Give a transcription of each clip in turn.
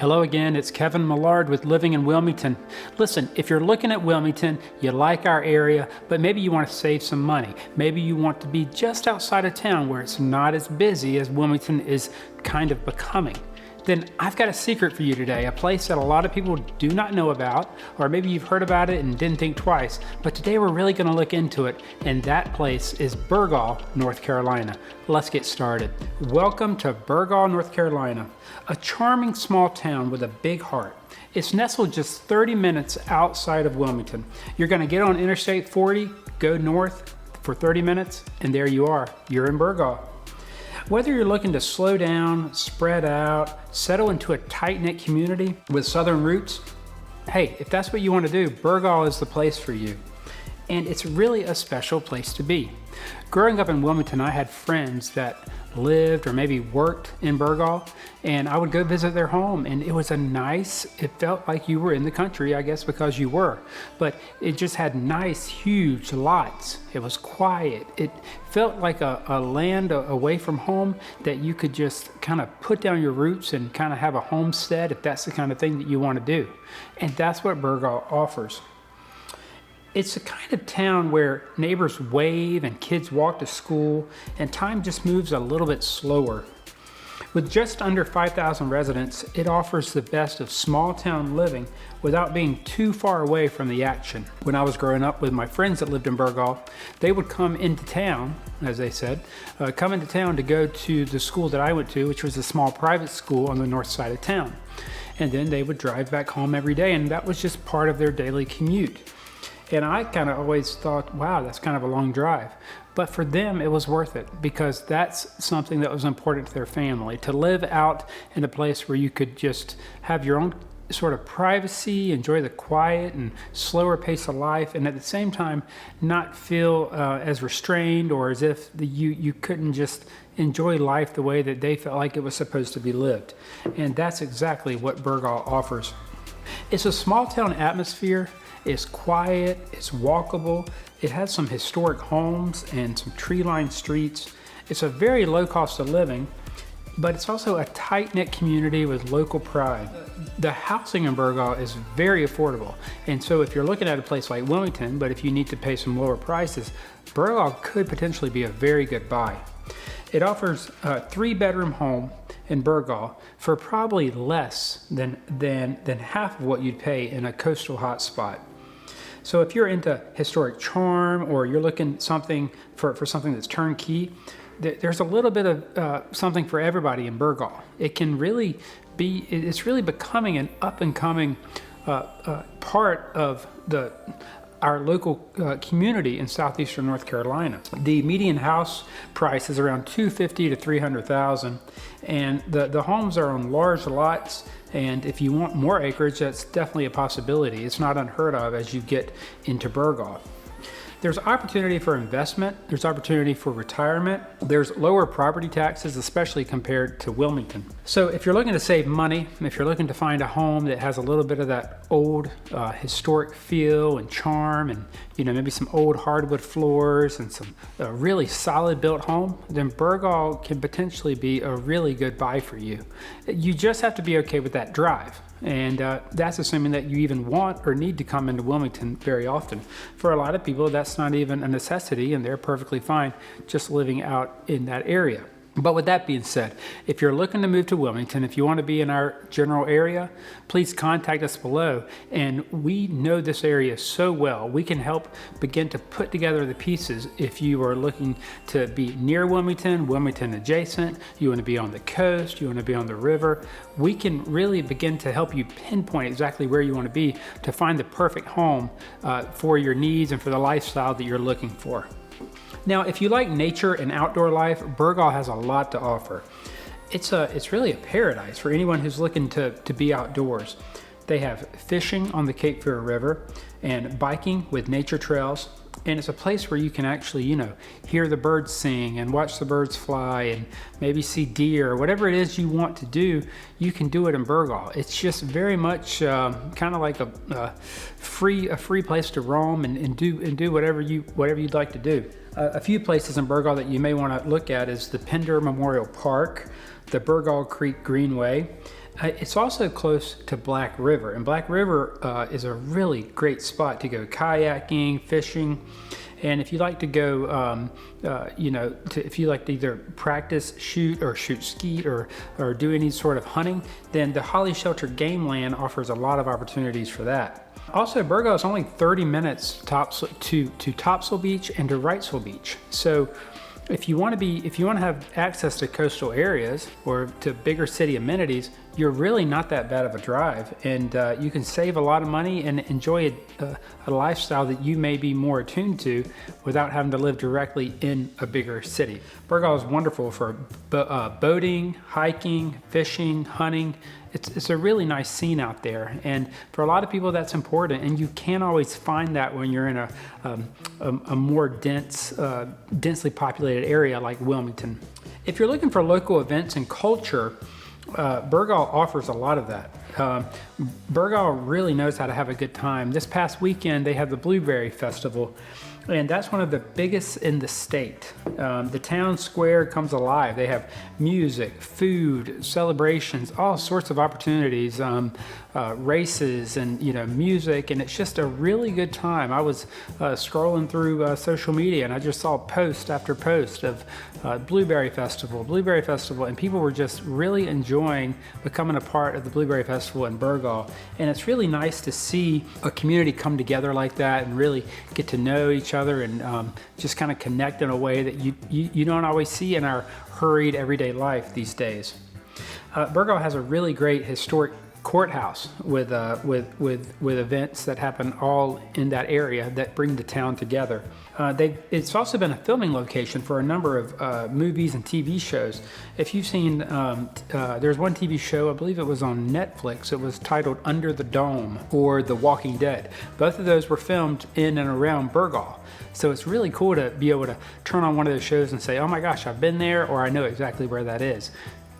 Hello again, it's Kevin Millard with Living in Wilmington. Listen, if you're looking at Wilmington, you like our area, but maybe you want to save some money. Maybe you want to be just outside of town where it's not as busy as Wilmington is kind of becoming. Then I've got a secret for you today, a place that a lot of people do not know about, or maybe you've heard about it and didn't think twice, but today we're really going to look into it, and that place is Burgaw, North Carolina. Let's get started. Welcome to Burgaw, North Carolina, a charming small town with a big heart. It's nestled just 30 minutes outside of Wilmington. You're going to get on Interstate 40, go north for 30 minutes, and there you are. You're in Burgaw. Whether you're looking to slow down, spread out, settle into a tight-knit community with southern roots, hey, if that's what you want to do, Burgaw is the place for you. And it's really a special place to be. Growing up in Wilmington, I had friends that lived or maybe worked in Burgaw, and I would go visit their home, and it was it felt like you were in the country, I guess because you were, but it just had nice, huge lots. It was quiet. It felt like a land away from home that you could just kind of put down your roots and kind of have a homestead if that's the kind of thing that you want to do. And that's what Burgaw offers. It's the kind of town where neighbors wave and kids walk to school and time just moves a little bit slower. With just under 5,000 residents, it offers the best of small town living without being too far away from the action. When I was growing up with my friends that lived in Burgaw, they would come into town, as they said, come into town to go to the school that I went to, which was a small private school on the north side of town. And then they would drive back home every day, and that was just part of their daily commute. And I kind of always thought, wow, that's kind of a long drive. But for them, it was worth it because that's something that was important to their family, to live out in a place where you could just have your own sort of privacy, enjoy the quiet and slower pace of life, and at the same time, not feel as restrained or as if you couldn't just enjoy life the way that they felt like it was supposed to be lived. And that's exactly what Burgaw offers. It's a small town atmosphere. It's quiet, it's walkable, it has some historic homes and some tree-lined streets. It's a very low cost of living, but it's also a tight-knit community with local pride. The housing in Burgaw is very affordable, and so if you're looking at a place like Wilmington, but if you need to pay some lower prices, Burgaw could potentially be a very good buy. It offers a 3-bedroom home in Burgaw for probably less than half of what you'd pay in a coastal hotspot. So if you're into historic charm or you're looking for something that's turnkey, there's a little bit of something for everybody in Burgaw. It's really becoming an up-and-coming part of our local community in southeastern North Carolina. The median house price is around $250,000 to $300,000, and the homes are on large lots. And if you want more acreage, that's definitely a possibility. It's not unheard of as you get into Burgaw. There's opportunity for investment, there's opportunity for retirement, there's lower property taxes, especially compared to Wilmington. So if you're looking to save money, if you're looking to find a home that has a little bit of that old historic feel and charm and maybe some old hardwood floors and some really solid built home, then Burgaw can potentially be a really good buy for you. You just have to be okay with that drive. And that's assuming that you even want or need to come into Wilmington very often. For a lot of people, that's not even a necessity, and they're perfectly fine just living out in that area. But with that being said, if you're looking to move to Wilmington, if you want to be in our general area, please contact us below. And we know this area so well. We can help begin to put together the pieces if you are looking to be near Wilmington, Wilmington adjacent, you want to be on the coast, you want to be on the river. We can really begin to help you pinpoint exactly where you want to be to find the perfect home for your needs and for the lifestyle that you're looking for. Now, if you like nature and outdoor life, Burgaw has a lot to offer. It's really a paradise for anyone who's looking to be outdoors. They have fishing on the Cape Fear River and biking with nature trails. And it's a place where you can actually, hear the birds sing and watch the birds fly and maybe see deer or whatever it is you want to do, you can do it in Burgaw. It's just very much kind of like a free place to roam and do whatever you'd like to do. A few places in Burgaw that you may want to look at is the Pender Memorial Park, the Burgaw Creek Greenway, It's also close to Black River, and Black River is a really great spot to go kayaking, fishing. And if you like to go, if you like to either practice, shoot skeet, or do any sort of hunting, then the Holly Shelter Game Land offers a lot of opportunities for that. Also, Burgaw is only 30 minutes to Topsail Beach and to Wrightsville Beach. So if you want to have access to coastal areas or to bigger city amenities, you're really not that bad of a drive, and you can save a lot of money and enjoy a lifestyle that you may be more attuned to without having to live directly in a bigger city. Burgaw is wonderful for boating, hiking, fishing, hunting. It's a really nice scene out there, and for a lot of people that's important, and you can't always find that when you're in a more densely populated area like Wilmington. If you're looking for local events and culture, Burgaw offers a lot of that. Burgaw really knows how to have a good time. This past weekend they had the Blueberry Festival, and that's one of the biggest in the state. The town square comes alive. They have music, food, celebrations, all sorts of opportunities, races, and music, and it's just a really good time. I was scrolling through social media, and I just saw post after post of Blueberry Festival, and people were just really enjoying becoming a part of the Blueberry Festival in Burgaw. And it's really nice to see a community come together like that and really get to know each other and just kind of connect in a way that you don't always see in our hurried everyday life these days. Burgaw has a really great historic courthouse with events that happen all in that area that bring the town together. It's also been a filming location for a number of movies and TV shows. If you've seen, there's one TV show, I believe it was on Netflix, it was titled Under the Dome or The Walking Dead. Both of those were filmed in and around Burgaw. So it's really cool to be able to turn on one of those shows and say, oh my gosh, I've been there, or I know exactly where that is.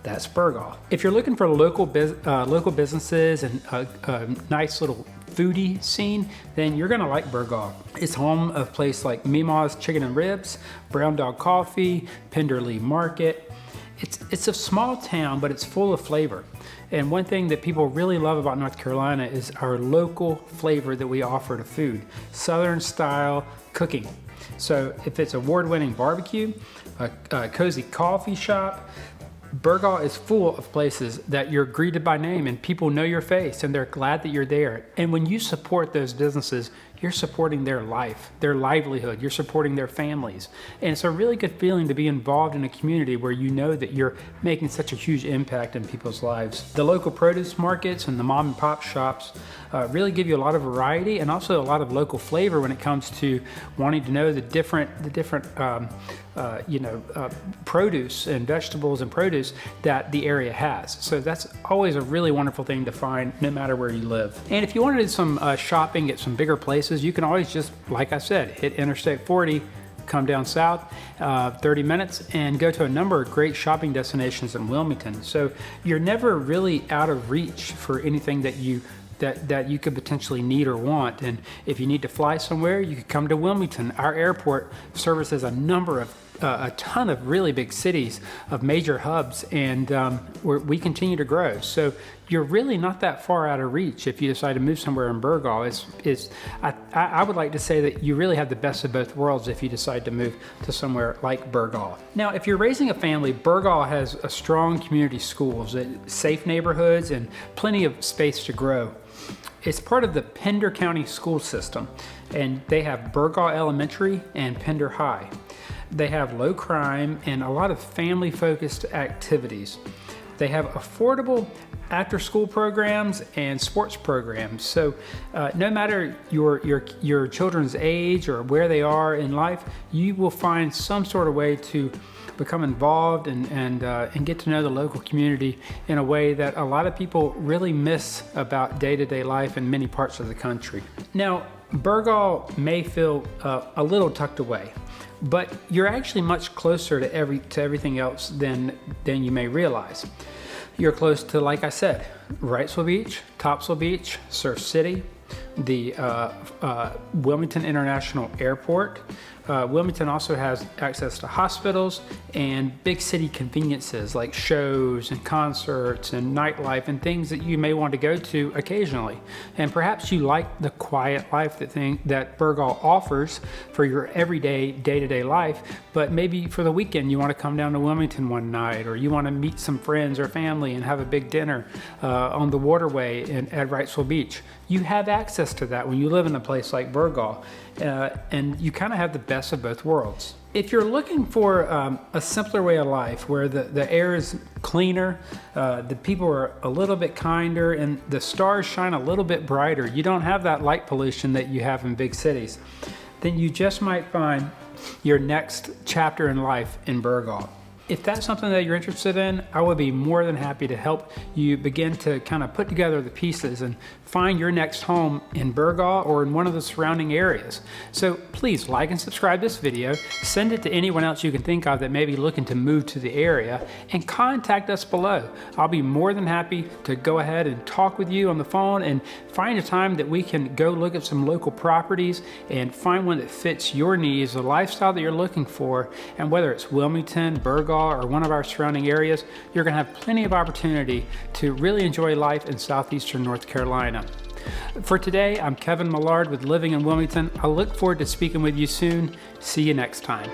That's Burgaw. If you're looking for local businesses and a nice little foodie scene, then you're gonna like Burgaw. It's home of places like Mima's Chicken and Ribs, Brown Dog Coffee, Penderley Market. It's a small town, but it's full of flavor. And one thing that people really love about North Carolina is our local flavor that we offer to food, Southern style cooking. So if it's award-winning barbecue, a cozy coffee shop, Burgaw is full of places that you're greeted by name and people know your face and they're glad that you're there. And when you support those businesses, you're supporting their life, their livelihood, you're supporting their families. And it's a really good feeling to be involved in a community where you know that you're making such a huge impact in people's lives. The local produce markets and the mom and pop shops really give you a lot of variety and also a lot of local flavor when it comes to wanting to know the different produce and vegetables and produce that the area has. So that's always a really wonderful thing to find no matter where you live. And if you want to do some shopping at some bigger places, you can always just, like I said, hit Interstate 40, come down south 30 minutes and go to a number of great shopping destinations in Wilmington. So you're never really out of reach for anything that you could potentially need or want. And if you need to fly somewhere, you could come to Wilmington. Our airport services a ton of really big cities, of major hubs, and we continue to grow. So you're really not that far out of reach if you decide to move somewhere in Burgaw. I would like to say that you really have the best of both worlds if you decide to move to somewhere like Burgaw. Now, if you're raising a family, Burgaw has a strong community schools, safe neighborhoods, and plenty of space to grow. It's part of the Pender County school system, and they have Burgaw Elementary and Pender High. They have low crime and a lot of family-focused activities. They have affordable after-school programs and sports programs. So no matter your children's age or where they are in life, you will find some sort of way to become involved and get to know the local community in a way that a lot of people really miss about day-to-day life in many parts of the country. Now, Burgaw may feel a little tucked away, but you're actually much closer to everything else than you may realize. You're close to, like I said, Wrightsville Beach, Topsail Beach, Surf City, the Wilmington International Airport, Wilmington also has access to hospitals and big city conveniences like shows and concerts and nightlife and things that you may want to go to occasionally. And perhaps you like the quiet life that Burgaw offers for your everyday, day-to-day life, but maybe for the weekend you want to come down to Wilmington one night, or you want to meet some friends or family and have a big dinner on the waterway at Wrightsville Beach. You have access to that when you live in a place like Burgaw, and you kind of have the best of both worlds. If you're looking for a simpler way of life where the air is cleaner, the people are a little bit kinder, and the stars shine a little bit brighter, you don't have that light pollution that you have in big cities, then you just might find your next chapter in life in Burgaw. If that's something that you're interested in, I would be more than happy to help you begin to kind of put together the pieces and find your next home in Burgaw or in one of the surrounding areas. So please like and subscribe this video, send it to anyone else you can think of that may be looking to move to the area, and contact us below. I'll be more than happy to go ahead and talk with you on the phone and find a time that we can go look at some local properties and find one that fits your needs, the lifestyle that you're looking for. And whether it's Wilmington, Burgaw, or one of our surrounding areas, you're going to have plenty of opportunity to really enjoy life in southeastern North Carolina. For today, I'm Kevin Millard with Living in Wilmington. I look forward to speaking with you soon. See you next time.